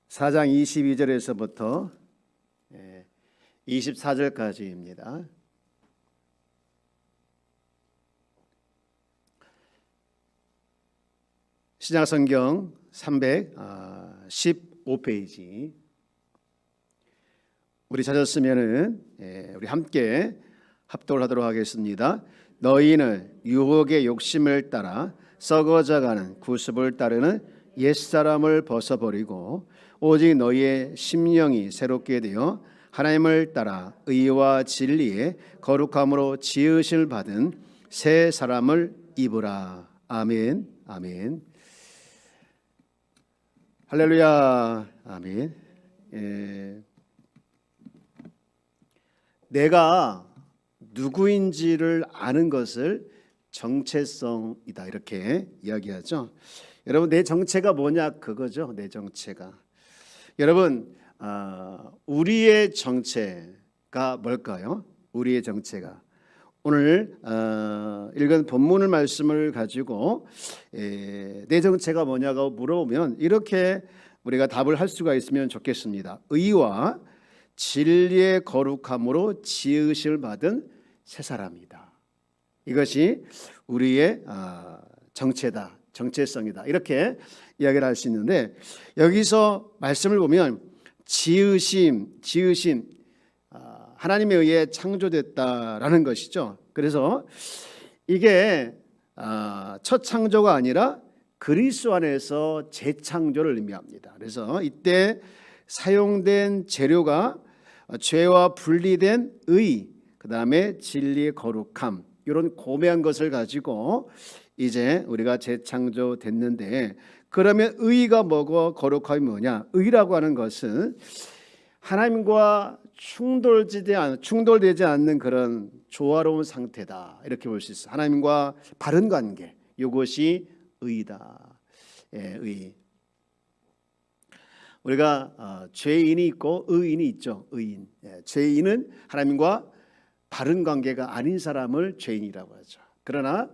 4장 22절에서부터 24절까지입니다. 신약성경 315페이지. 우리 찾았으면은 우리 함께 합독을 하도록 하겠습니다. 너희는 유혹의 욕심을 따라 썩어져가는 구습을 따르는 옛사람을 벗어버리고 오직 너희의 심령이 새롭게 되어 하나님을 따라 의와 진리의 거룩함으로 지으심을 받은 새 사람을 입으라. 아멘. 아멘. 할렐루야. 아멘. 내가 누구인지를 아는 것을 정체성이다, 이렇게 이야기하죠. 여러분, 내 정체가 뭐냐, 그거죠. 내 정체가. 여러분, 우리의 정체가 뭘까요? 우리의 정체가 오늘 읽은 본문을 말씀을 가지고 내 정체가 뭐냐고 물어보면 이렇게 우리가 답을 할 수가 있으면 좋겠습니다. 의와 진리의 거룩함으로 지으심을 받은 새 사람이다. 이것이 우리의 정체다, 정체성이다, 이렇게 이야기를 할 수 있는데, 여기서 말씀을 보면 지으심 하나님에 의해 창조됐다라는 것이죠. 그래서 이게 첫 창조가 아니라 그리스도 안에서 재창조를 의미합니다. 그래서 이때 사용된 재료가 죄와 분리된 의, 그 다음에 진리의 거룩함, 이런 고매한 것을 가지고 이제 우리가 재창조됐는데, 그러면 의가 뭐고 거룩함이 뭐냐? 의라고 하는 것은 하나님과 충돌되지 않는 그런 조화로운 상태다, 이렇게 볼 수 있어요. 하나님과 바른 관계, 이것이 의다. 의. 우리가 죄인이 있고 의인이 있죠. 의인. 죄인은 하나님과 바른 관계가 아닌 사람을 죄인이라고 하죠. 그러나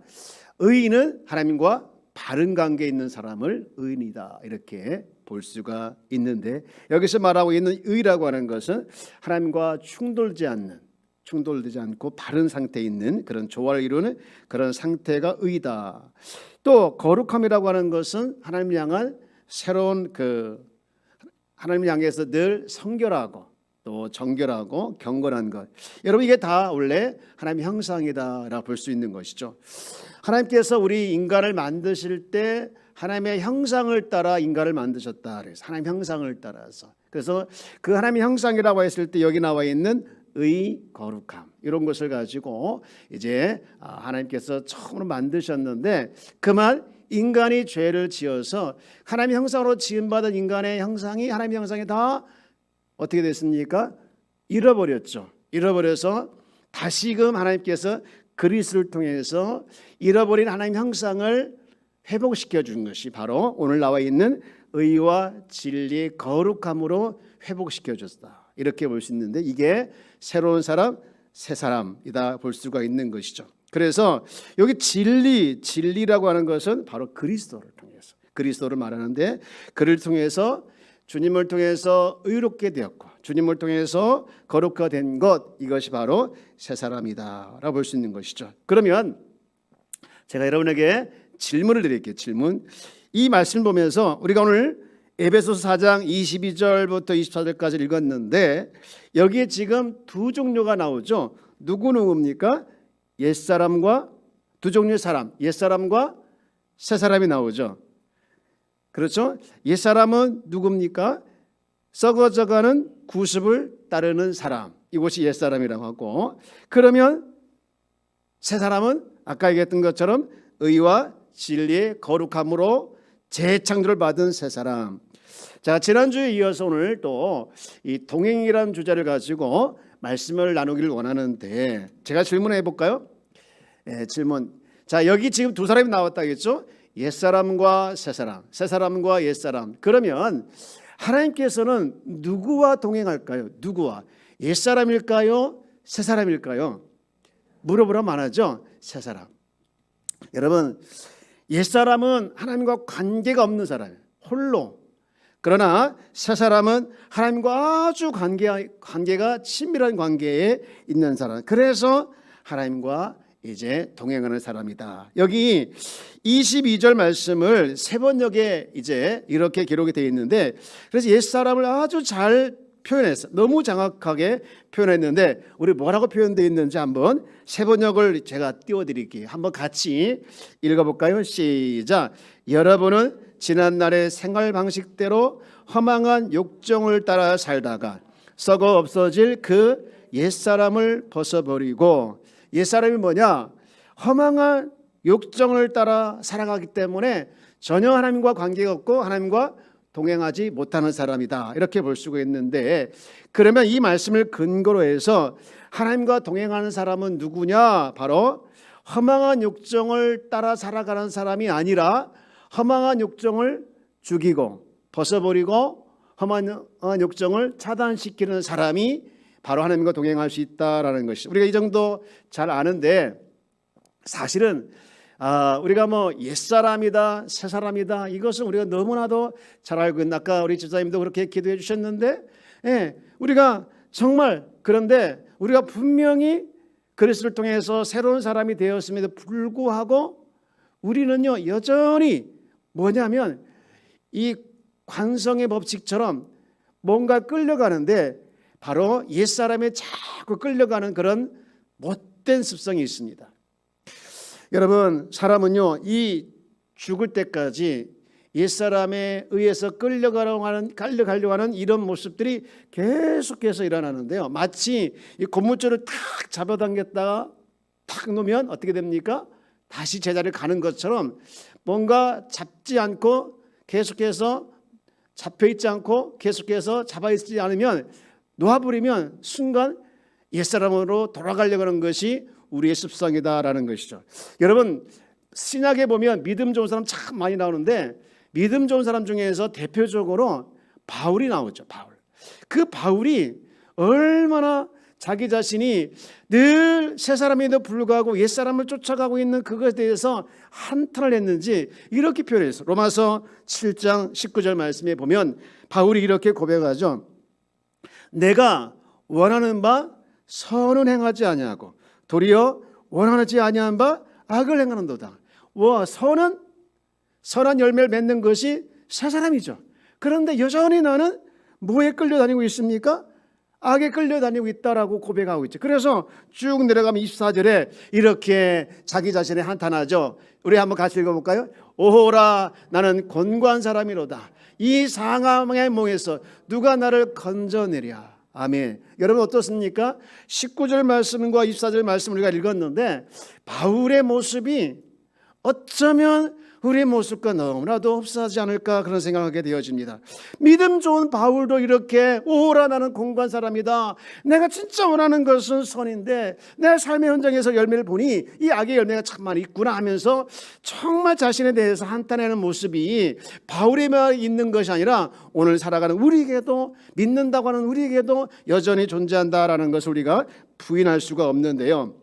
의인은 하나님과 바른 관계에 있는 사람을 의인이다, 이렇게 볼 수가 있는데, 여기서 말하고 있는 의라고 하는 것은 하나님과 충돌되지 않고 바른 상태에 있는 그런 조화를 이루는 그런 상태가 의다. 또 거룩함이라고 하는 것은 하나님을 향한 새로운 하나님을 향해서 늘 성결하고 또 정결하고 경건한 것. 여러분, 이게 다 원래 하나님의 형상이다라고 볼 수 있는 것이죠. 하나님께서 우리 인간을 만드실 때 하나님의 형상을 따라 인간을 만드셨다. 그래서 하나님의 형상을 따라서. 그래서 그 하나님의 형상이라고 했을 때 여기 나와 있는 의, 거룩함, 이런 것을 가지고 이제 하나님께서 처음으로 만드셨는데, 그만 인간이 죄를 지어서 하나님의 형상으로 지음받은 인간의 형상이 하나님의 형상이 다 어떻게 됐습니까? 잃어버렸죠. 잃어버려서 다시금 하나님께서 그리스도를 통해서 잃어버린 하나님 형상을 회복시켜 준 것이 바로 오늘 나와 있는 의와 진리의 거룩함으로 회복시켜 줬다, 이렇게 볼 수 있는데, 이게 새로운 사람, 새 사람이다 볼 수가 있는 것이죠. 그래서 여기 진리라고 하는 것은 바로 그리스도를 통해서, 그리스도를 말하는데, 그를 통해서 주님을 통해서 의롭게 되었고 주님을 통해서 거룩화 된 것, 이것이 바로 새 사람이다 라고 볼 수 있는 것이죠. 그러면 제가 여러분에게 질문을 드릴게요. 질문. 이 말씀을 보면서 우리가 오늘 에베소서 4장 22절부터 24절까지 읽었는데, 여기에 지금 두 종류가 나오죠. 누구입니까? 옛사람과 두 종류의 사람, 옛사람과 새 사람이 나오죠. 그렇죠? 옛사람은 누굽니까? 썩어져가는 구습을 따르는 사람, 이것이 옛사람이라고 하고, 그러면 새 사람은 아까 얘기했던 것처럼 의와 진리의 거룩함으로 재창조를 받은 새 사람. 자, 지난주에 이어서 오늘 또 이 동행이라는 주제를 가지고 말씀을 나누기를 원하는데, 제가 질문해 볼까요? 질문. 자, 여기 지금 두 사람이 나왔다겠죠? 옛사람과 새사람, 새사람과 옛사람. 그러면 하나님께서는 누구와 동행할까요? 누구와? 옛사람일까요? 새사람일까요? 물어보라면 안 하죠? 새사람. 여러분, 옛사람은 하나님과 관계가 없는 사람이에요. 홀로 그러나 새 사람은 하나님과 아주 관계가 친밀한 관계에 있는 사람. 그래서 하나님과 이제 동행하는 사람이다. 여기 22절 말씀을 세 번역에 이제 이렇게 기록이 되어 있는데, 그래서 옛사람을 아주 잘 표현했어. 너무 정확하게 표현했는데 우리 뭐라고 표현되어 있는지 한번 세 번역을 제가 띄워드릴게요. 한번 같이 읽어볼까요? 시작. 여러분은 지난날의 생활 방식대로 허망한 욕정을 따라 살다가 썩어 없어질 그 옛사람을 벗어버리고, 옛사람이 뭐냐? 허망한 욕정을 따라 살아가기 때문에 전혀 하나님과 관계가 없고 하나님과 동행하지 못하는 사람이다, 이렇게 볼 수가 있는데, 그러면 이 말씀을 근거로 해서 하나님과 동행하는 사람은 누구냐? 바로 허망한 욕정을 따라 살아가는 사람이 아니라 허망한 욕정을 죽이고 벗어버리고 허망한 욕정을 차단시키는 사람이 바로 하나님과 동행할 수 있다라는 것이, 우리가 이 정도 잘 아는데, 사실은 우리가 뭐 옛사람이다 새사람이다 이것은 우리가 너무나도 잘 알고 있는, 아까 우리 집사님도 그렇게 기도해 주셨는데, 우리가 정말, 그런데 우리가 분명히 그리스도를 통해서 새로운 사람이 되었음에도 불구하고 우리는요 여전히 뭐냐면 이 관성의 법칙처럼 뭔가 끌려가는데, 바로 옛사람에 자꾸 끌려가는 그런 못된 습성이 있습니다. 여러분, 사람은요 이 죽을 때까지 옛사람에 의해서 끌려가려고 하는 이런 모습들이 계속해서 일어나는데요, 마치 이 고무줄을 탁 잡아당겼다가 탁 놓으면 어떻게 됩니까? 다시 제자리를 가는 것처럼 뭔가 잡지 않고 계속해서 잡혀있지 않고 계속해서 잡아있지 않으면, 놓아버리면 순간 옛사람으로 돌아가려고 하는 것이 우리의 습성이다라는 것이죠. 여러분, 신약에 보면 믿음 좋은 사람 참 많이 나오는데, 믿음 좋은 사람 중에서 대표적으로 바울이 나오죠. 바울. 그 바울이 얼마나 자기 자신이 늘 새 사람에도 불구하고 옛 사람을 쫓아가고 있는 그것에 대해서 한탄을 했는지 이렇게 표현했어요. 로마서 7장 19절 말씀에 보면 바울이 이렇게 고백하죠. 내가 원하는 바 선은 행하지 아니하고 도리어 원하지 아니한 바 악을 행하는도다. 선은 선한 열매를 맺는 것이 새 사람이죠. 그런데 여전히 나는 뭐에 끌려다니고 있습니까? 악에 끌려다니고 있다라고 고백하고 있죠. 그래서 쭉 내려가면 24절에 이렇게 자기 자신에 한탄하죠. 우리 한번 같이 읽어볼까요? 오호라 나는 곤고한 사람이로다. 이 상함의 몽에서 누가 나를 건져내랴. 아멘. 여러분 어떻습니까? 19절 말씀과 24절 말씀을 우리가 읽었는데, 바울의 모습이 어쩌면 우리의 모습과 너무나도 흡사하지 않을까, 그런 생각을 하게 되어집니다. 믿음 좋은 바울도 이렇게 오라 나는 공고한 사람이다, 내가 진짜 원하는 것은 선인데 내 삶의 현장에서 열매를 보니 이 악의 열매가 참 많이 있구나 하면서 정말 자신에 대해서 한탄하는 모습이 바울에만 있는 것이 아니라 오늘 살아가는 우리에게도, 믿는다고 하는 우리에게도 여전히 존재한다라는 것을 우리가 부인할 수가 없는데요.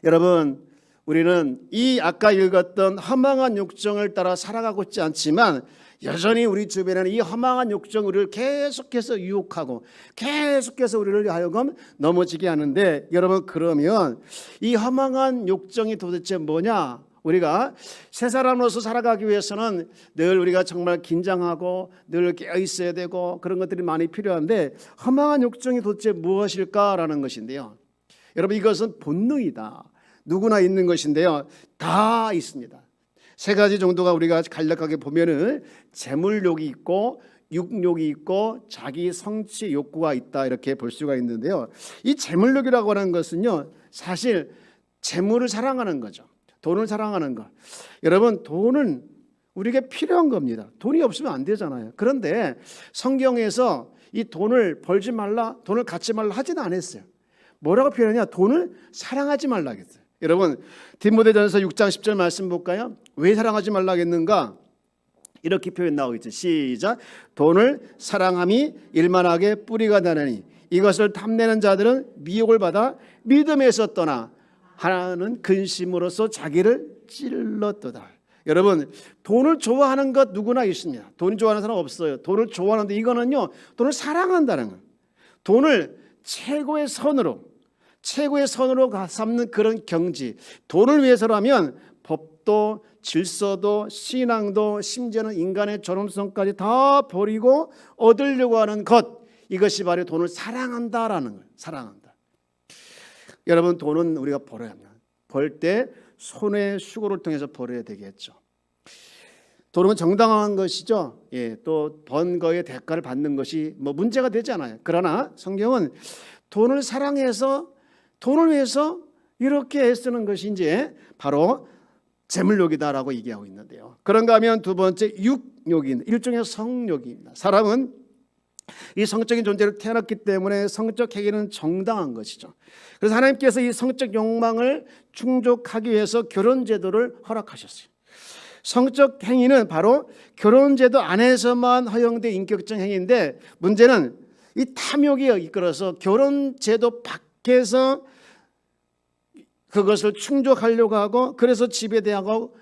여러분, 우리는 이 아까 읽었던 허망한 욕정을 따라 살아가고 있지 않지만 여전히 우리 주변에는 이 허망한 욕정 우리를 계속해서 유혹하고 계속해서 우리를 하여금 넘어지게 하는데, 여러분 그러면 이 허망한 욕정이 도대체 뭐냐? 우리가 새 사람으로서 살아가기 위해서는 늘 우리가 정말 긴장하고 늘 깨어 있어야 되고 그런 것들이 많이 필요한데, 허망한 욕정이 도대체 무엇일까라는 것인데요. 여러분 이것은 본능이다. 누구나 있는 것인데요, 다 있습니다. 세 가지 정도가 우리가 간략하게 보면은 재물욕이 있고 육욕이 있고 자기 성취 욕구가 있다, 이렇게 볼 수가 있는데요, 이 재물욕이라고 하는 것은요 사실 재물을 사랑하는 거죠. 돈을 사랑하는 것. 여러분 돈은 우리에게 필요한 겁니다. 돈이 없으면 안 되잖아요. 그런데 성경에서 이 돈을 벌지 말라, 돈을 갖지 말라 하지는 않았어요. 뭐라고 표현하냐? 돈을 사랑하지 말라 했어요. 여러분 디모데전서 6장 10절 말씀 볼까요? 왜 사랑하지 말라 했는가? 이렇게 표현 나오고 있죠. 시작. 돈을 사랑함이 일만하게 뿌리가 되나니 이것을 탐내는 자들은 미혹을 받아 믿음에서 떠나 하나는 근심으로써 자기를 찔렀도다. 여러분, 돈을 좋아하는 것 누구나 있습니다. 돈을 좋아하는 사람 없어요. 돈을 좋아하는데 이거는요, 돈을 사랑한다는 거예요. 돈을 최고의 선으로 삼는 그런 경지. 돈을 위해서라면 법도 질서도 신앙도 심지어는 인간의 존엄성까지 다 버리고 얻으려고 하는 것, 이것이 바로 돈을 사랑한다라는 거예요. 사랑한다. 여러분, 돈은 우리가 벌어야 합니다. 벌 때 손의 수고를 통해서 벌어야 되겠죠. 돈은 정당한 것이죠. 예, 또 번 거의 대가를 받는 것이 뭐 문제가 되지 않아요. 그러나 성경은 돈을 사랑해서 돈을 위해서 이렇게 애쓰는 것이 이제 바로 재물욕이다라고 얘기하고 있는데요. 그런가 하면 두 번째, 육욕이 일종의 성욕입니다. 사람은 이 성적인 존재로 태어났기 때문에 성적 행위는 정당한 것이죠. 그래서 하나님께서 이 성적 욕망을 충족하기 위해서 결혼 제도를 허락하셨어요. 성적 행위는 바로 결혼 제도 안에서만 허용된 인격적 행위인데, 문제는 이 탐욕이 이끌어서 결혼 제도 밖에서 그것을 충족하려고 하고, 그래서 지배당하고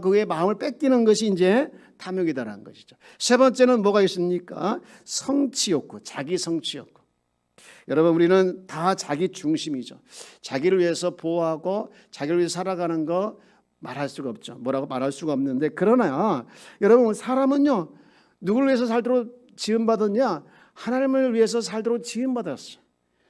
그의 마음을 뺏기는 것이 이제 탐욕이다라는 것이죠. 세 번째는 뭐가 있습니까? 성취욕구, 자기 성취욕구. 여러분, 우리는 다 자기 중심이죠. 자기를 위해서 보호하고 자기를 위해서 살아가는 거 말할 수가 없죠. 뭐라고 말할 수가 없는데, 그러나 여러분, 사람은요, 누구를 위해서 살도록 지음받았냐? 하나님을 위해서 살도록 지음받았어요.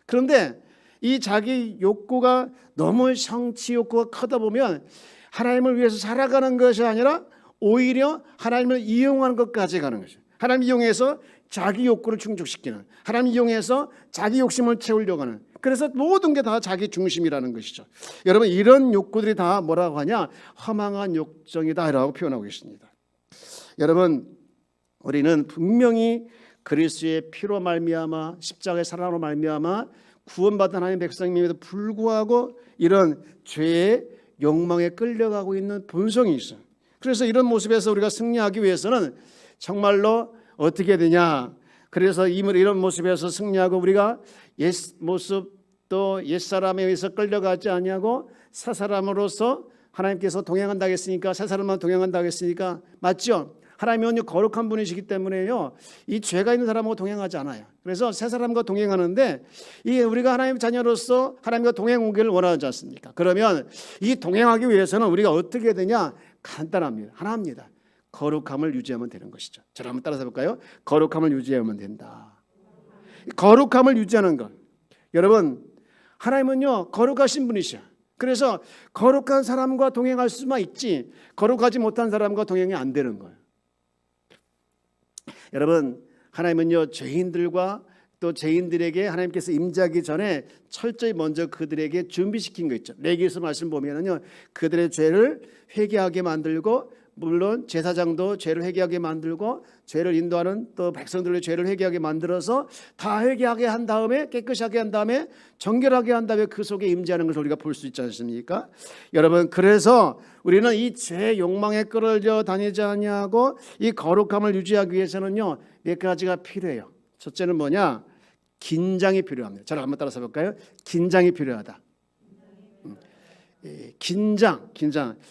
그런데 이 자기 욕구가 너무 성취 욕구가 크다 보면 하나님을 위해서 살아가는 것이 아니라 오히려 하나님을 이용하는 것까지 가는 거죠. 하나님 이용해서 자기 욕구를 충족시키는, 하나님 이용해서 자기 욕심을 채우려고 하는, 그래서 모든 게 다 자기 중심이라는 것이죠. 여러분, 이런 욕구들이 다 뭐라고 하냐? 허망한 욕정이다라고 표현하고 있습니다. 여러분, 우리는 분명히 그리스도의 피로 말미암아 십자가의 사랑으로 말미암아 구원받은 하나님의 백성임에도 불구하고 이런 죄의 욕망에 끌려가고 있는 본성이 있어요. 그래서 이런 모습에서 우리가 승리하기 위해서는 정말로 어떻게 되냐? 그래서 이런 모습에서 승리하고 우리가 옛 모습 또 옛사람에 의해서 끌려가지 아니하고 새 사람으로서 하나님께서 동행한다고 했으니까, 새 사람만 동행한다고 했으니까, 맞죠? 하나님은 거룩한 분이시기 때문에요, 이 죄가 있는 사람하고 동행하지 않아요. 그래서 새 사람과 동행하는데, 이 우리가 하나님 자녀로서 하나님과 동행하기를 원하지 않습니까? 그러면 이 동행하기 위해서는 우리가 어떻게 되냐? 간단합니다. 하나입니다. 거룩함을 유지하면 되는 것이죠. 저를 한번 따라서 볼까요? 거룩함을 유지하면 된다. 거룩함을 유지하는 것. 여러분, 하나님은요, 거룩하신 분이셔. 그래서 거룩한 사람과 동행할 수만 있지, 거룩하지 못한 사람과 동행이 안 되는 거예요. 여러분, 하나님은요, 죄인들과 또 죄인들에게 하나님께서 임재하기 전에 철저히 먼저 그들에게 준비시킨 거 있죠. 레위기서 말씀 보면은요, 그들의 죄를 회개하게 만들고, 물론 제사장도 죄를 회개하게 만들고, 죄를 인도하는 또 백성들의 죄를 회개하게 만들어서 다 회개하게 한 다음에, 깨끗하게 한 다음에, 정결하게 한 다음에 그 속에 임재하는 것을 우리가 볼 수 있지 않습니까? 여러분, 그래서 우리는 이 죄 욕망에 끌어져 다니지 아니하고 이 거룩함을 유지하기 위해서는요, 몇 가지가 필요해요. 첫째는 뭐냐? 긴장이 필요합니다. 저를 한번 따라서 볼까요? 긴장이 필요하다. 긴장.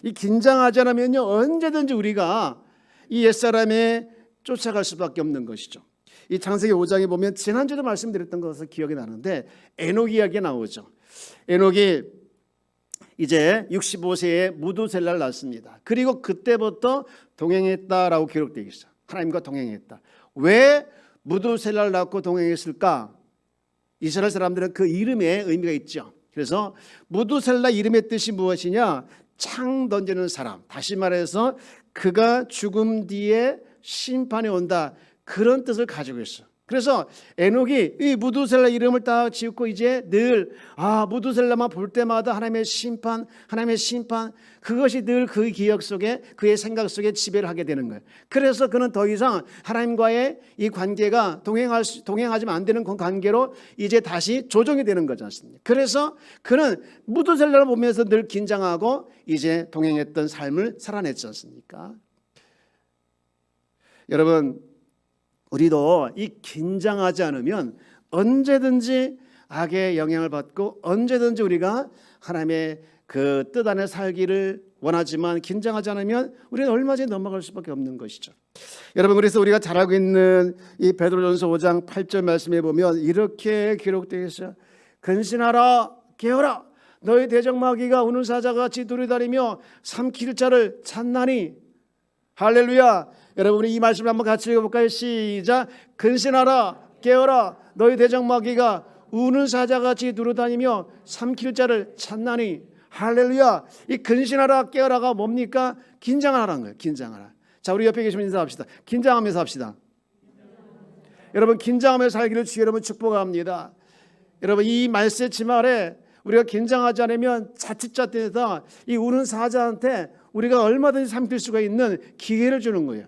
이 긴장하지 않으면요, 언제든지 우리가 이 옛사람에 쫓아갈 수밖에 없는 것이죠. 이 창세기 5장에 보면 지난주에도 말씀드렸던 것을 기억이 나는데, 에녹 이야기가 나오죠. 에녹이 이제 65세에 무두셀라를 낳습니다. 그리고 그때부터 동행했다라고 기록되어 있어요. 하나님과 동행했다. 왜 무두셀라를 낳고 동행했을까? 이스라엘 사람들은 그 이름에 의미가 있죠. 그래서 무두셀라 이름의 뜻이 무엇이냐? 창 던지는 사람. 다시 말해서 그가 죽음 뒤에 심판이 온다, 그런 뜻을 가지고 있어. 그래서 에녹이 이 무두셀라 이름을 딱 지었고, 이제 늘 무두셀라만 볼 때마다 하나님의 심판, 그것이 늘 그 기억 속에, 그의 생각 속에 지배를 하게 되는 거예요. 그래서 그는 더 이상 하나님과의 이 관계가 동행하지만 안 되는 그 관계로 이제 다시 조정이 되는 거지 않습니까? 그래서 그는 무두셀라를 보면서 늘 긴장하고 이제 동행했던 삶을 살아냈지 않습니까? 여러분, 우리도 이 긴장하지 않으면 언제든지 악의 영향을 받고, 언제든지 우리가 하나님의 그 뜻 안에 살기를 원하지만 긴장하지 않으면 우리는 얼마든지 넘어갈 수밖에 없는 것이죠. 여러분, 그래서 우리가 잘 알고 있는 이 베드로전서 5장 8절 말씀에 보면 이렇게 기록되어 있어요. 근신하라, 깨어라, 너희 대적마귀가 우는 사자같이 두루다니며 삼킬 자를 찾나니. 할렐루야. 여러분, 우리 이 말씀을 한번 같이 읽어볼까요? 시작. 근신하라, 깨어라, 너희 대적마귀가 우는 사자같이 두루다니며 삼킬 자를 찾나니. 할렐루야. 이 근신하라, 깨어라가 뭡니까? 긴장하라는 거예요. 긴장하라. 자, 우리 옆에 계시면 인사합시다. 긴장하면서 합시다. 여러분, 긴장하면서 살기를 주여 여러분 축복합니다. 여러분, 이 말세치 아래 우리가 긴장하지 않으면 자칫자칫해서 이 우는 사자한테 우리가 얼마든지 삼킬 수가 있는 기회를 주는 거예요.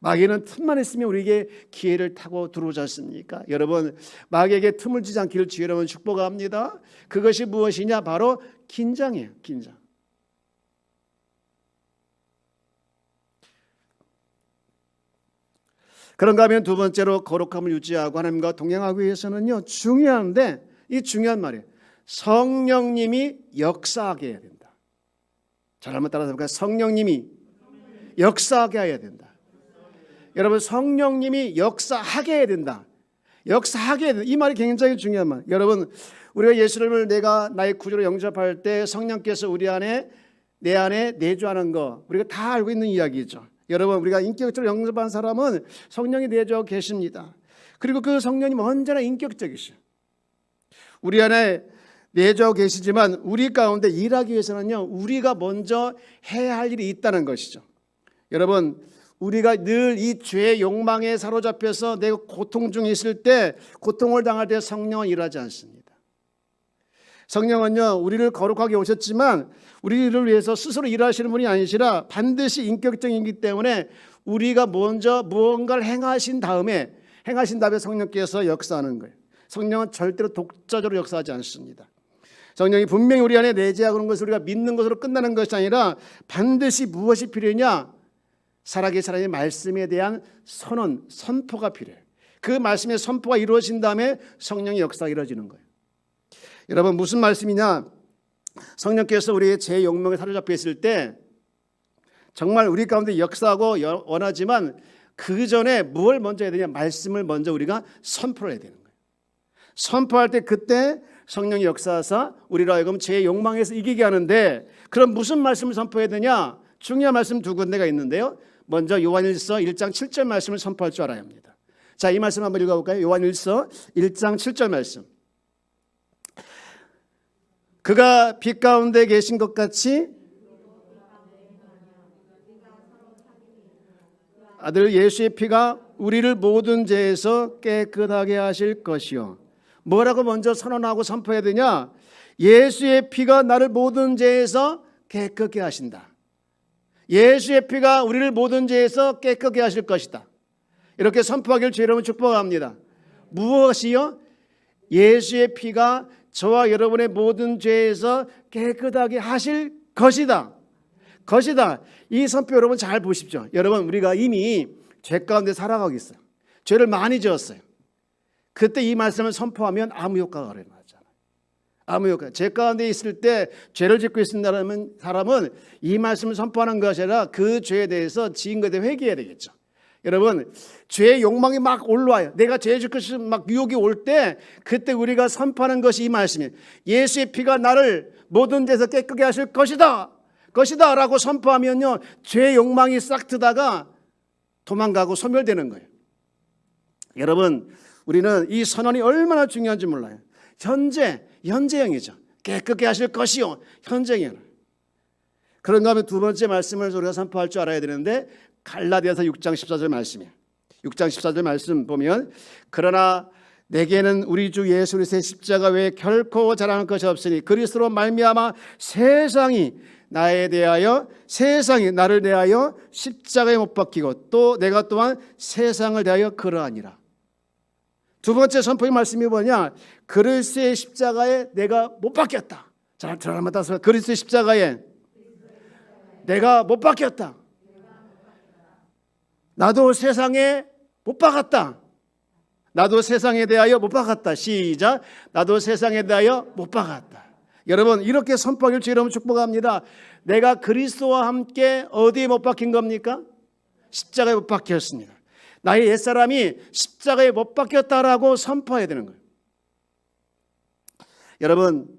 마귀는 틈만 있으면 우리에게 기회를 타고 들어오지 않습니까? 여러분, 마귀에게 틈을 주지 않기를 주여 여러분 축복합니다. 그것이 무엇이냐? 바로 긴장이에요. 긴장. 그런가 하면 두 번째로 거룩함을 유지하고 하나님과 동행하기 위해서는요, 중요한데 이 중요한 말이에요. 성령님이 역사하게 해야 된다. 잘 한번 따라서 볼까요? 성령님이 역사하게 해야 된다. 여러분, 성령님이 역사하게 해야 된다. 역사하게 해야 된다. 이 말이 굉장히 중요한 말. 여러분, 우리가 예수님을 내가 나의 구주로 영접할 때 성령께서 우리 안에 내 안에 내주하는 거 우리가 다 알고 있는 이야기죠. 여러분, 우리가 인격적으로 영접한 사람은 성령이 내주하고 계십니다. 그리고 그 성령님 언제나 인격적이시죠. 우리 안에 내주하고 계시지만 우리 가운데 일하기 위해서는요, 우리가 먼저 해야 할 일이 있다는 것이죠. 여러분, 우리가 늘 이 죄의 욕망에 사로잡혀서 내가 고통 중에 있을 때, 고통을 당할 때 성령은 일하지 않습니다. 성령은요, 우리를 거룩하게 오셨지만 우리를 위해서 스스로 일하시는 분이 아니시라 반드시 인격적이기 때문에 우리가 먼저 무언가를 행하신 다음에 성령께서 역사하는 거예요. 성령은 절대로 독자적으로 역사하지 않습니다. 성령이 분명히 우리 안에 내재하고 있는 것을 우리가 믿는 것으로 끝나는 것이 아니라 반드시 무엇이 필요하냐? 살아계신 하나님의 말씀에 대한 선언, 선포가 필요해요. 그 말씀의 선포가 이루어진 다음에 성령의 역사가 이루어지는 거예요. 여러분, 무슨 말씀이냐? 성령께서 우리의 제 욕망에 사로잡혀 있을 때 정말 우리 가운데 역사하고 원하지만 그 전에 무엇을 먼저 해야 되냐? 말씀을 먼저 우리가 선포를 해야 되는 거예요. 선포할 때 그때 성령이 역사하사 우리로 하여금 제 욕망에서 이기게 하는데, 그럼 무슨 말씀을 선포해야 되냐? 중요한 말씀 두 군데가 있는데요. 먼저 요한일서 1장 7절 말씀을 선포할 줄 알아야 합니다. 자, 이 말씀 한번 읽어볼까요? 요한일서 1장 7절 말씀. 그가 빛 가운데 계신 것 같이 아들 예수의 피가 우리를 모든 죄에서 깨끗하게 하실 것이요. 뭐라고 먼저 선언하고 선포해야 되냐? 예수의 피가 나를 모든 죄에서 깨끗게 하신다. 예수의 피가 우리를 모든 죄에서 깨끗게 하실 것이다. 이렇게 선포하기를 주의 여러분 축복합니다. 무엇이요? 예수의 피가 저와 여러분의 모든 죄에서 깨끗하게 하실 것이다. 것이다. 이 선포 여러분 잘 보십시오. 여러분, 우리가 이미 죄 가운데 살아가고 있어요. 죄를 많이 지었어요. 그때 이 말씀을 선포하면 아무 효과가 없어요. 아무 효과. 죄 가운데 있을 때 죄를 짓고 있는 사람은 이 말씀을 선포하는 것이 아니라 그 죄에 대해서 지은 것에 회개해야 되겠죠. 여러분, 죄의 욕망이 막 올라와요. 내가 죄 짓고 싶은 막 유혹이 올 때 그때 우리가 선포하는 것이 이 말씀이에요. 예수의 피가 나를 모든 데서 깨끗게 하실 것이다. 것이다 라고 선포하면요, 죄의 욕망이 싹 트다가 도망가고 소멸되는 거예요. 여러분, 우리는 이 선언이 얼마나 중요한지 몰라요. 현재형이죠. 깨끗게 하실 것이요. 현재형. 그런가 하면 두 번째 말씀을 우리가 선포할 줄 알아야 되는데, 갈라디아서 6장 14절 말씀이에요. 6장 14절 말씀 보면, 그러나 내게는 우리 주 예수 그리스도의 십자가 외에 결코 자랑할 것이 없으니 그리스도로 말미암아 세상이 나를 대하여 십자가에 못 박히고 또 내가 또한 세상을 대하여 그러하니라. 두 번째 선포의 말씀이 뭐냐? 그리스도의 십자가에 내가 못 박혔다. 자, 한번 따서 그리스도의 십자가에 내가 못 박혔다. 나도 세상에 못 박았다. 나도 세상에 대하여 못 박았다. 시작. 나도 세상에 대하여 못 박았다. 여러분 이렇게 선포하길 주 여러분 축복합니다. 내가 그리스도와 함께 어디에 못 박힌 겁니까? 십자가에 못 박혔습니다. 나의 옛사람이 십자가에 못 박혔다라고 선포해야 되는 거예요. 여러분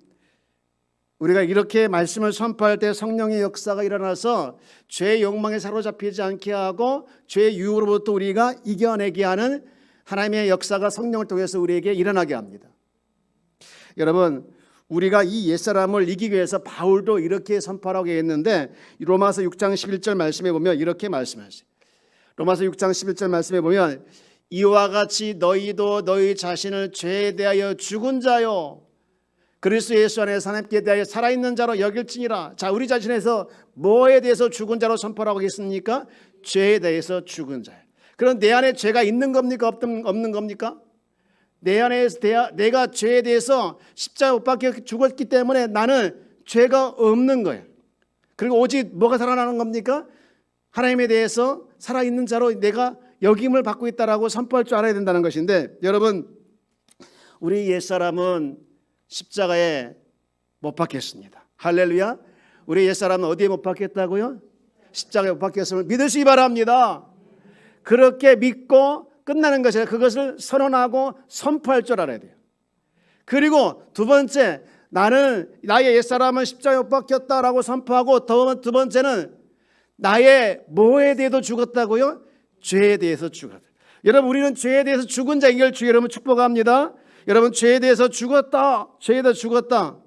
우리가 이렇게 말씀을 선포할 때 성령의 역사가 일어나서 죄의 욕망에 사로잡히지 않게 하고 죄의 유혹으로부터 우리가 이겨내게 하는 하나님의 역사가 성령을 통해서 우리에게 일어나게 합니다. 여러분 우리가 이 옛사람을 이기기 위해서 바울도 이렇게 선포하라고 했는데 로마서 6장 11절 말씀에 보면 이렇게 말씀하세요. 로마서 6장 11절 말씀에 보면 이와 같이 너희도 너희 자신을 죄에 대하여 죽은 자요 그리스도 예수 안에서 하나님께 대하여 살아있는 자로 여길지니라. 자, 우리 자신에서 뭐에 대해서 죽은 자로 선포하고 있습니까? 죄에 대해서 죽은 자예요. 그럼 내 안에 죄가 있는 겁니까? 없는 겁니까? 내 안에 내가 죄에 대해서 십자가 못 박혀 죽었기 때문에 나는 죄가 없는 거예요. 그리고 오직 뭐가 살아나는 겁니까? 하나님에 대해서 살아있는 자로 내가 여김을 받고 있다라고 선포할 줄 알아야 된다는 것인데 여러분 우리 옛사람은 십자가에 못 박혔습니다. 할렐루야. 우리 옛사람은 어디에 못 박혔다고요? 십자가에 못 박혔음을 믿으시기 바랍니다. 그렇게 믿고 끝나는 것이 아니라 그것을 선언하고 선포할 줄 알아야 돼요. 그리고 두 번째 나는 나의 옛사람은 십자가에 못 박혔다라고 선포하고 두 번째는 나의 뭐에 대해서 죽었다고요? 죄에 대해서 죽었다. 여러분 우리는 죄에 대해서 죽은 자인 걸 주 여러분 축복합니다. 여러분 죄에 대해서 죽었다. 죄에 대해서 죽었다.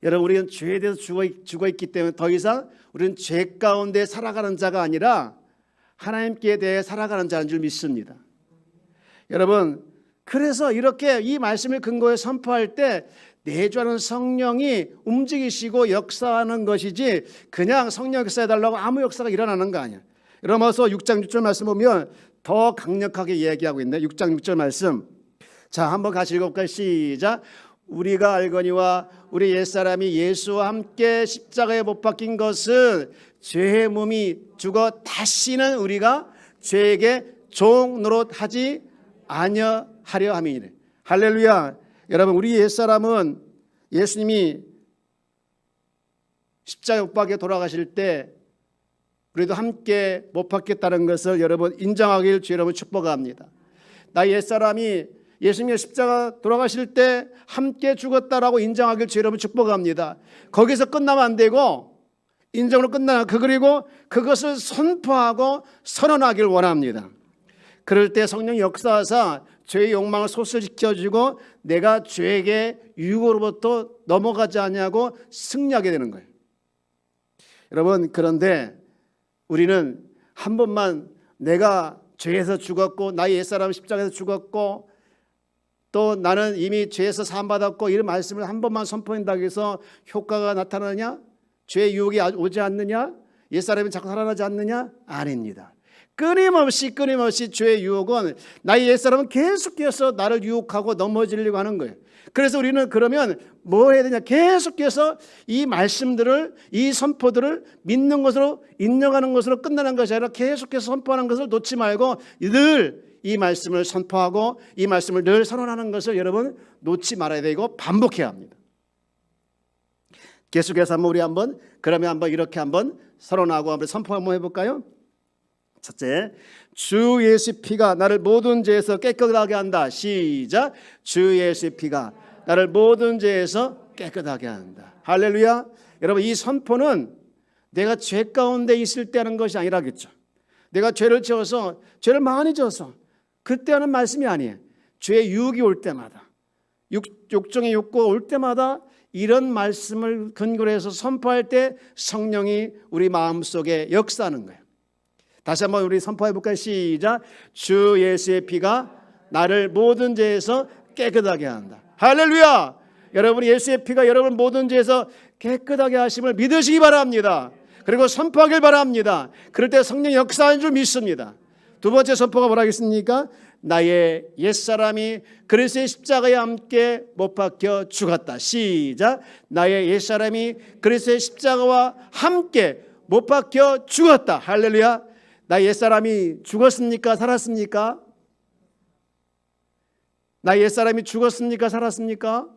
여러분 우리는 죄에 대해서 죽어있기 때문에 더 이상 우리는 죄 가운데 살아가는 자가 아니라 하나님께 대해 살아가는 자인 줄 믿습니다. 여러분 그래서 이렇게 이 말씀을 근거에 선포할 때 내주하는 성령이 움직이시고 역사하는 것이지 그냥 성령 역사해달라고 아무 역사가 일어나는 거 아니야. 로마서 6장 6절 말씀 보면 더 강력하게 이야기하고 있네. 6장 6절 말씀. 자, 한번 같이 읽어볼까요? 시작. 우리가 알거니와 우리 옛사람이 예수와 함께 십자가에 못 박힌 것은 죄의 몸이 죽어 다시는 우리가 죄에게 종 노릇하지 아니하려 함이니라. 할렐루야. 여러분 우리 옛사람은 예수님이 십자가에 못 박혀 돌아가실 때 우리도 함께 못 박혔다는 것을 여러분 인정하길 주 여러분 축복합니다. 나의 옛사람이 예수님의 십자가 돌아가실 때 함께 죽었다라고 인정하길 주 여러분 축복합니다. 거기서 끝나면 안 되고 인정으로 그리고 그것을 선포하고 선언하길 원합니다. 그럴 때 성령이 역사하사 죄의 욕망을 소실시켜주고 내가 죄에게 유혹으로부터 넘어가지 않냐고 승리하게 되는 거예요. 여러분 그런데 우리는 한 번만 내가 죄에서 죽었고 나의 옛사람 십자가에서 죽었고 또 나는 이미 죄에서 사함받았고 이런 말씀을 한 번만 선포한다고 해서 효과가 나타나느냐? 죄의 유혹이 오지 않느냐? 옛사람이 자꾸 살아나지 않느냐? 아닙니다. 끊임없이 죄의 유혹은 나의 옛사람은 계속해서 나를 유혹하고 넘어지려고 하는 거예요. 그래서 우리는 그러면 뭐 해야 되냐? 계속해서 이 말씀들을 이 선포들을 믿는 것으로 인정하는 것으로 끝나는 것이 아니라 계속해서 선포하는 것을 놓지 말고 늘 이 말씀을 선포하고 이 말씀을 늘 선언하는 것을 여러분 놓지 말아야 되고 반복해야 합니다. 계속해서 우리 그러면 이렇게 선언하고 한번 선포 한번 해볼까요? 첫째, 주 예수의 피가 나를 모든 죄에서 깨끗하게 한다. 시작. 주 예수의 피가 나를 모든 죄에서 깨끗하게 한다. 할렐루야. 여러분 이 선포는 내가 죄 가운데 있을 때 하는 것이 아니라겠죠. 내가 죄를 많이 지어서 그때 하는 말씀이 아니에요. 죄의 유혹이 올 때마다 욕정의 욕구가 올 때마다 이런 말씀을 근거로 해서 선포할 때 성령이 우리 마음속에 역사하는 거예요. 다시 한번 우리 선포해 볼까요? 시작. 주 예수의 피가 나를 모든 죄에서 깨끗하게 한다. 할렐루야. 여러분이 예수의 피가 여러분 모든 죄에서 깨끗하게 하심을 믿으시기 바랍니다. 그리고 선포하길 바랍니다. 그럴 때 성령이 역사하는 줄 믿습니다. 두 번째 선포가 뭐라 하겠습니까? 나의 옛사람이 그리스도의 십자가에 함께 못 박혀 죽었다. 시작. 나의 옛사람이 그리스도의 십자가와 함께 못 박혀 죽었다. 할렐루야. 나의 옛사람이 죽었습니까? 살았습니까? 나의 옛사람이 죽었습니까? 살았습니까?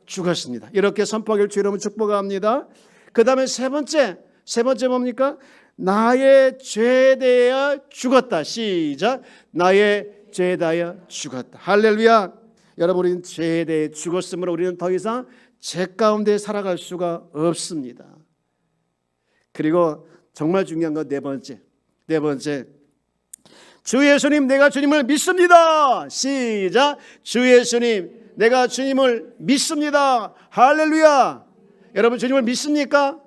죽었습니다. 이렇게 선포하기를 주 이름으로 축복합니다. 그 다음에 세 번째 뭡니까? 나의 죄에 대하여 죽었다. 시작. 나의 죄에 대하여 죽었다. 할렐루야. 여러분, 우리는 죄에 대해 죽었으므로 우리는 더 이상 죄 가운데 살아갈 수가 없습니다. 그리고 정말 중요한 건 네 번째 주 예수님, 내가 주님을 믿습니다. 시작. 주 예수님, 내가 주님을 믿습니다. 할렐루야. 여러분, 주님을 믿습니까?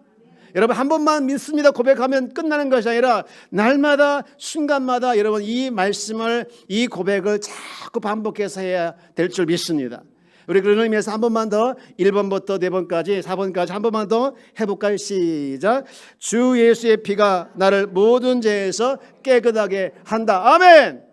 여러분, 한 번만 믿습니다 고백하면 끝나는 것이 아니라 날마다 순간마다 여러분 이 말씀을, 이 고백을 자꾸 반복해서 해야 될 줄 믿습니다. 우리 그런 의미에서 한 번만 더 1번부터 4번까지 4번까지 한 번만 더 해볼까요? 시작. 주 예수의 피가 나를 모든 죄에서 깨끗하게 한다. 아멘.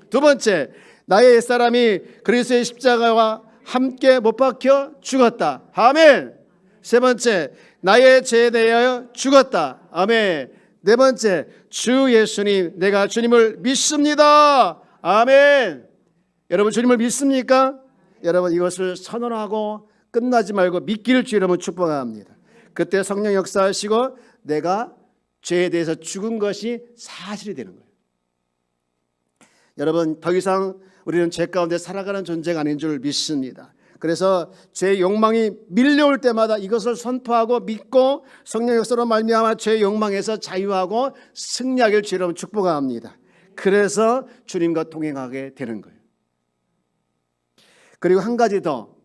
두 번째, 나의 옛사람이 그리스도의 십자가와 함께 못 박혀 죽었다. 아멘. 세 번째, 나의 죄에 대하여 죽었다. 아멘. 네 번째, 주 예수님, 내가 주님을 믿습니다. 아멘. 여러분, 주님을 믿습니까? 여러분, 이것을 선언하고 끝나지 말고 믿기를 주 이름으로 축복합니다. 그때 성령 역사하시고 내가 죄에 대해서 죽은 것이 사실이 되는 거예요. 여러분, 더 이상 우리는 죄 가운데 살아가는 존재가 아닌 줄 믿습니다. 그래서 죄의 욕망이 밀려올 때마다 이것을 선포하고 믿고 성령 역사로 말미암아 죄의 욕망에서 자유하고 승리하기를 주 이름으로 축복합니다. 그래서 주님과 동행하게 되는 거예요. 그리고 한 가지 더,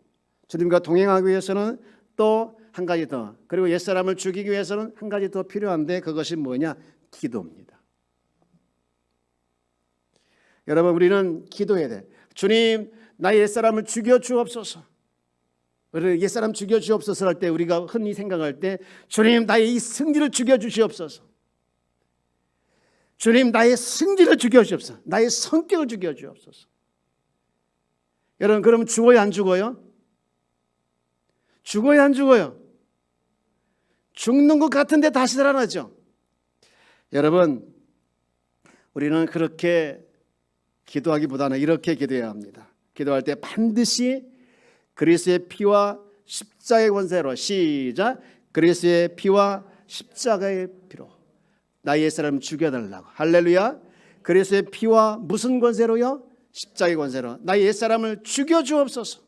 주님과 동행하기 위해서는 또 한 가지 더, 그리고 옛사람을 죽이기 위해서는 한 가지 더 필요한데 그것이 뭐냐? 기도입니다. 여러분, 우리는 기도해야 돼. 주님, 나의 옛사람을 죽여 주옵소서. 우리 옛사람 죽여 주옵소서 할 때 우리가 흔히 생각할 때 주님, 나의 이 승질을 죽여 주시옵소서. 주님, 나의 승질을 죽여 주옵소서. 나의 성격을 죽여 주옵소서. 여러분, 그러면 죽어요, 안 죽어요? 죽어요, 안 죽어요? 죽는 것 같은데 다시 살아나죠. 여러분, 우리는 그렇게 기도하기보다는 이렇게 기도해야 합니다. 기도할 때 반드시 그리스도의 피와 십자가의 권세로, 시작. 그리스도의 피와 십자가의 피로 나의 옛사람을 죽여달라고. 할렐루야. 그리스도의 피와 무슨 권세로요? 십자가의 권세로 나의 옛사람을 죽여주옵소서.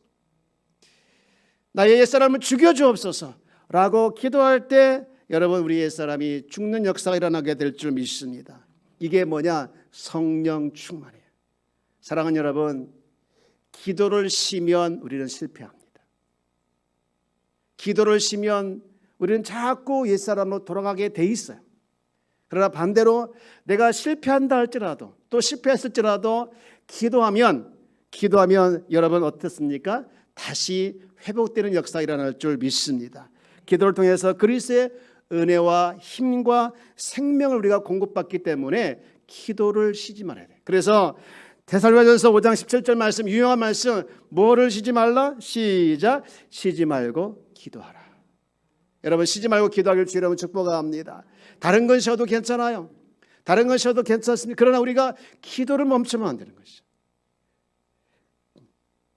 나의 옛사람을 죽여주옵소서 라고 기도할 때 여러분, 우리 옛사람이 죽는 역사가 일어나게 될 줄 믿습니다. 이게 뭐냐? 성령 충만이에요. 사랑하는 여러분, 기도를 쉬면 우리는 실패합니다. 기도를 쉬면 우리는 자꾸 옛사람으로 돌아가게 돼 있어요. 그러나 반대로 내가 실패한다 할지라도, 또 실패했을지라도 기도하면 여러분 어떻습니까? 다시 회복되는 역사가 일어날 줄 믿습니다. 기도를 통해서 그리스도의 은혜와 힘과 생명을 우리가 공급받기 때문에 기도를 쉬지 말아야 돼요. 그래서 데살로니가전서 5장 17절 말씀, 유용한 말씀, 뭐를 쉬지 말라? 시작. 쉬지 말고 기도하라. 여러분, 쉬지 말고 기도하기를 주 이름으로 축복합니다. 다른 건 쉬어도 괜찮아요. 다른 건 쉬어도 괜찮습니다. 그러나 우리가 기도를 멈추면 안 되는 것이죠.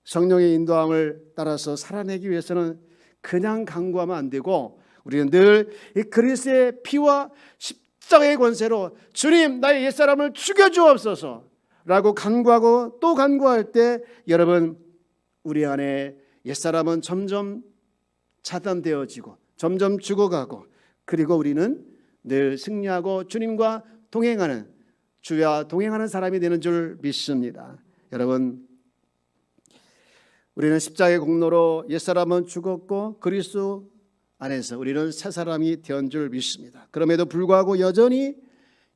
성령의 인도함을 따라서 살아내기 위해서는 그냥 간구하면 안 되고 우리는 늘 이 그리스도의 피와 십자가의 권세로 주님, 나의 옛사람을 죽여주옵소서 라고 간구하고 또 간구할 때 여러분, 우리 안에 옛사람은 점점 차단되어지고 점점 죽어가고, 그리고 우리는 늘 승리하고 주님과 동행하는, 주와 동행하는 사람이 되는 줄 믿습니다. 여러분, 우리는 십자가의 공로로 옛사람은 죽었고 그리스도 안에서 우리는 새 사람이 된 줄 믿습니다. 그럼에도 불구하고 여전히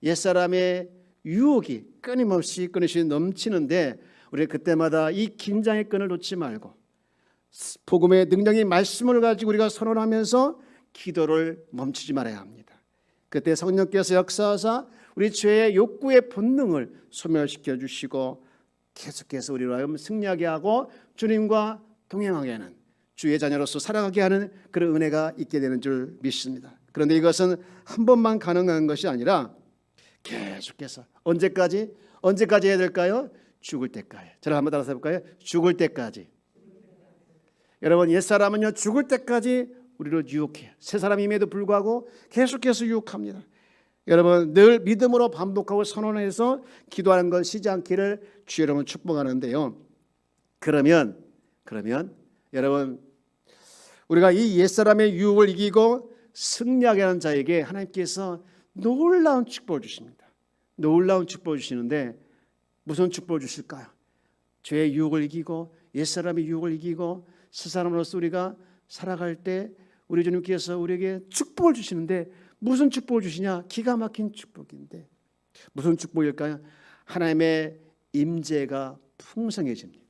옛사람의 유혹이 끊임없이 넘치는데 우리는 그때마다 이 긴장의 끈을 놓지 말고 복음의 능력의 말씀을 가지고 우리가 선언하면서 기도를 멈추지 말아야 합니다. 그때 성령께서 역사하사 우리 죄의 욕구의 본능을 소멸시켜 주시고 계속해서 우리로 하여금 승리하게 하고 주님과 동행하게 하는, 주의 자녀로서 살아가게 하는 그런 은혜가 있게 되는 줄 믿습니다. 그런데 이것은 한 번만 가능한 것이 아니라 계속해서 언제까지 해야 될까요? 죽을 때까지. 저를 한번 따라서 해볼까요? 죽을 때까지. 여러분, 옛사람은요 죽을 때까지 우리를 유혹해요. 새 사람임에도 불구하고 계속해서 유혹합니다. 여러분, 늘 믿음으로 반복하고 선언해서 기도하는 걸 쉬지 않기를 주 여러분 축복하는데요. 그러면 여러분, 우리가 이 옛사람의 유혹을 이기고 승리하게 하는 자에게 하나님께서 놀라운 축복을 주십니다. 놀라운 축복을 주시는데 무슨 축복을 주실까요? 죄의 유혹을 이기고 옛사람의 유혹을 이기고 새 사람으로서 우리가 살아갈 때 우리 주님께서 우리에게 축복을 주시는데 무슨 축복을 주시냐? 기가 막힌 축복인데 무슨 축복일까요? 하나님의 임재가 풍성해집니다.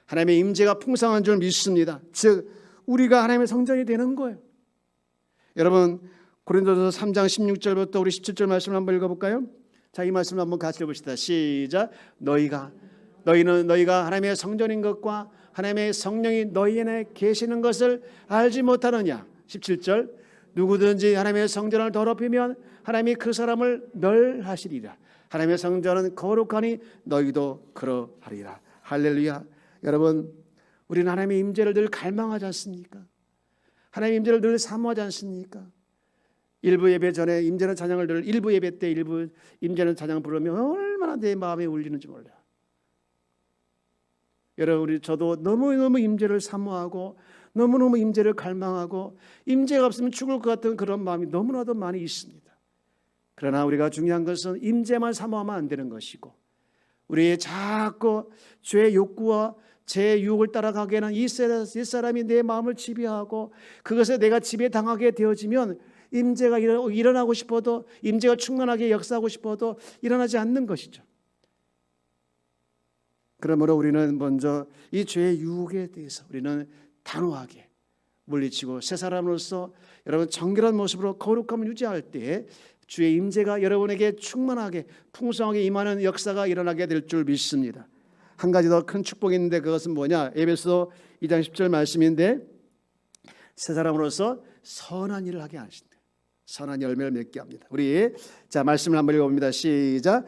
하나님의 임재가 풍성한 줄 믿습니다. 즉 우리가 하나님의 성전이 되는 거예요. 여러분, 고린도서 3장 16절부터 우리 17절 말씀을 한번 읽어볼까요? 자, 이 말씀을 한번 같이 읽어봅시다. 시작. 너희는 너희가 하나님의 성전인 것과 하나님의 성령이 너희 안에 계시는 것을 알지 못하느냐. 17절. 누구든지 하나님의 성전을 더럽히면 하나님이 그 사람을 멸하시리라. 하나님의 성전은 거룩하니 너희도 그러하리라. 할렐루야. 여러분, 우리는 하나님의 임재를 늘 갈망하지 않습니까? 하나님의 임재를 늘 사모하지 않습니까? 일부 예배 전에 임재는 찬양을 늘 일부 예배 때 일부 임재는 찬양을 부르면 얼마나 내 마음에 울리는지 몰라요. 여러분, 저도 너무너무 임재를 사모하고 너무너무 임재를 갈망하고 임재가 없으면 죽을 것 같은 그런 마음이 너무나도 많이 있습니다. 그러나 우리가 중요한 것은 임재만 사모하면 안 되는 것이고 우리의 자꾸 죄의 욕구와 제 유혹을 따라가게 하는 이 사람이 내 마음을 지배하고 그것에 내가 지배당하게 되어지면 임재가 일어나고 싶어도 임재가 충만하게 역사하고 싶어도 일어나지 않는 것이죠. 그러므로 우리는 먼저 이 죄의 유혹에 대해서 우리는 단호하게 물리치고 새 사람으로서 여러분 정결한 모습으로 거룩함을 유지할 때 주의 임재가 여러분에게 충만하게 풍성하게 임하는 역사가 일어나게 될 줄 믿습니다. 한 가지 더 큰 축복이 있는데 그것은 뭐냐? 에베소 2장 10절 말씀인데 새 사람으로서 선한 일을 하게 하신다. 선한 열매를 맺게 합니다. 우리 자 말씀을 한번 읽어봅니다. 시작.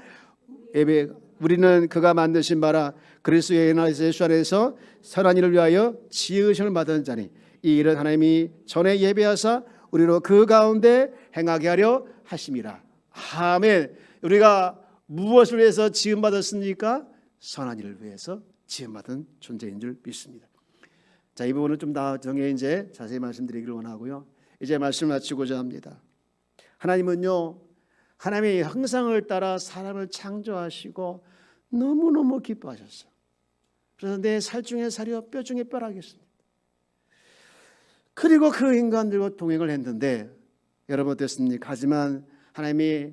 우리는 그가 만드신 바라 그리스도 예수 안에서 선한 일을 위하여 지으심을 받은 자니 이 일은 하나님이 전에 예배하사 우리로 그 가운데 행하게 하려 하심이라. 아멘. 우리가 무엇을 위해서 지음받았습니까? 선한 일을 위해서 지음받은 존재인 줄 믿습니다. 자, 이 부분은 좀 나중에 이제 자세히 말씀드리기를 원하고요. 이제 말씀을 마치고자 합니다. 하나님은요, 하나님의 형상을 따라 사람을 창조하시고 너무너무 기뻐하셨어요. 그래서 내 살 중에 살이요 뼈 중에 뼈라겠습니다. 그리고 그 인간들과 동행을 했는데 여러분 어땠습니까? 하지만 하나님이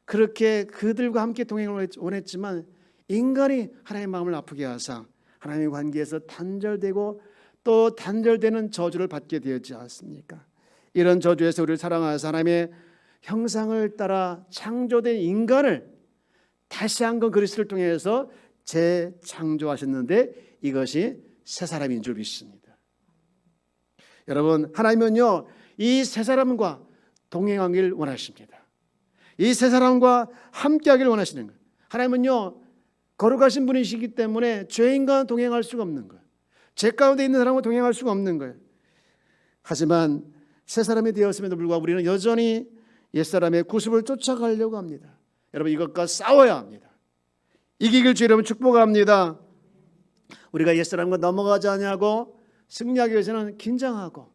그렇게 그들과 함께 동행을 원했지만 인간이 하나님의 마음을 아프게 하사 하나님의 관계에서 단절되고 또 단절되는 저주를 받게 되었지 않습니까? 이런 저주에서 우리를 사랑하사 하나님의 형상을 따라 창조된 인간을 다시 한번 그리스도를 통해서 재창조하셨는데 이것이 새 사람인 줄 믿습니다. 여러분, 하나님은요 이 새 사람과 동행하기를 원하십니다. 이 새 사람과 함께하기를 원하시는 거예요. 하나님은요 거룩하신 분이시기 때문에 죄인과 동행할 수가 없는 거예요. 죄 가운데 있는 사람과 동행할 수가 없는 거예요. 하지만 새 사람이 되었음에도 불구하고 우리는 여전히 옛사람의 구습을 쫓아가려고 합니다. 여러분, 이것과 싸워야 합니다. 이기길 주 여러분 축복합니다. 우리가 옛사람과 넘어가지 않냐고 승리하기 위해서는 긴장하고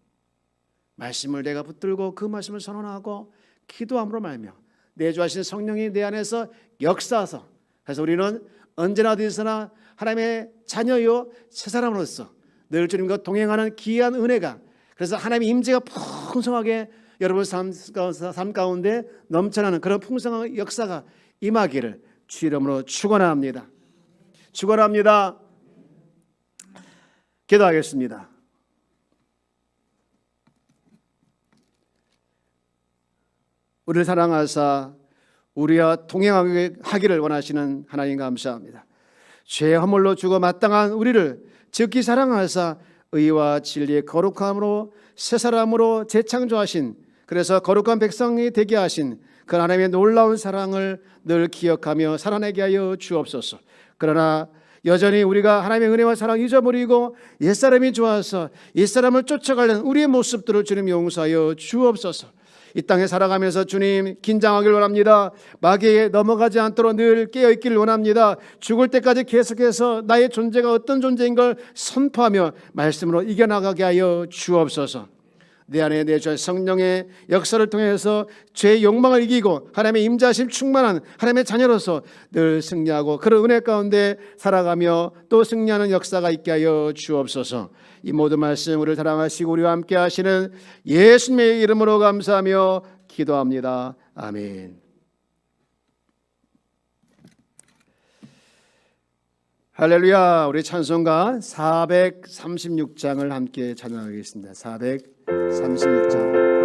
말씀을 내가 붙들고 그 말씀을 선언하고 기도함으로 말며 내주하신 성령이 내 안에서 역사하서 그래서 우리는 언제나 어디서나 하나님의 자녀요 새 사람으로서 늘 주님과 동행하는 귀한 은혜가 그래서 하나님의 임재가 풍성하게 여러분 삶 가운데 넘쳐나는 그런 풍성한 역사가 임하기를 주 이름으로 축원합니다. 축원합니다. 기도하겠습니다. 우리를 사랑하사 우리와 동행하기를 원하시는 하나님 감사합니다. 죄의 허물로 죽어 마땅한 우리를 즉기 사랑하사 의와 진리의 거룩함으로 새 사람으로 재창조하신 그래서 거룩한 백성이 되게 하신 그 하나님의 놀라운 사랑을 늘 기억하며 살아내게 하여 주옵소서. 그러나 여전히 우리가 하나님의 은혜와 사랑 잊어버리고 옛사람이 좋아서 옛사람을 쫓아가려는 우리의 모습들을 주님 용서하여 주옵소서. 이 땅에 살아가면서 주님 긴장하길 원합니다. 마귀에 넘어가지 않도록 늘 깨어있기를 원합니다. 죽을 때까지 계속해서 나의 존재가 어떤 존재인 걸 선포하며 말씀으로 이겨나가게 하여 주옵소서. 내 안에 내주신 성령의 역사를 통해서 죄의 욕망을 이기고 하나님의 임자심 충만한 하나님의 자녀로서 늘 승리하고 그런 은혜 가운데 살아가며 또 승리하는 역사가 있게 하여 주옵소서. 이 모든 말씀 우리를 사랑하시고 우리와 함께 하시는 예수님의 이름으로 감사하며 기도합니다. 아멘. 할렐루야. 우리 찬송가 436장을 함께 찬양하겠습니다. 436장.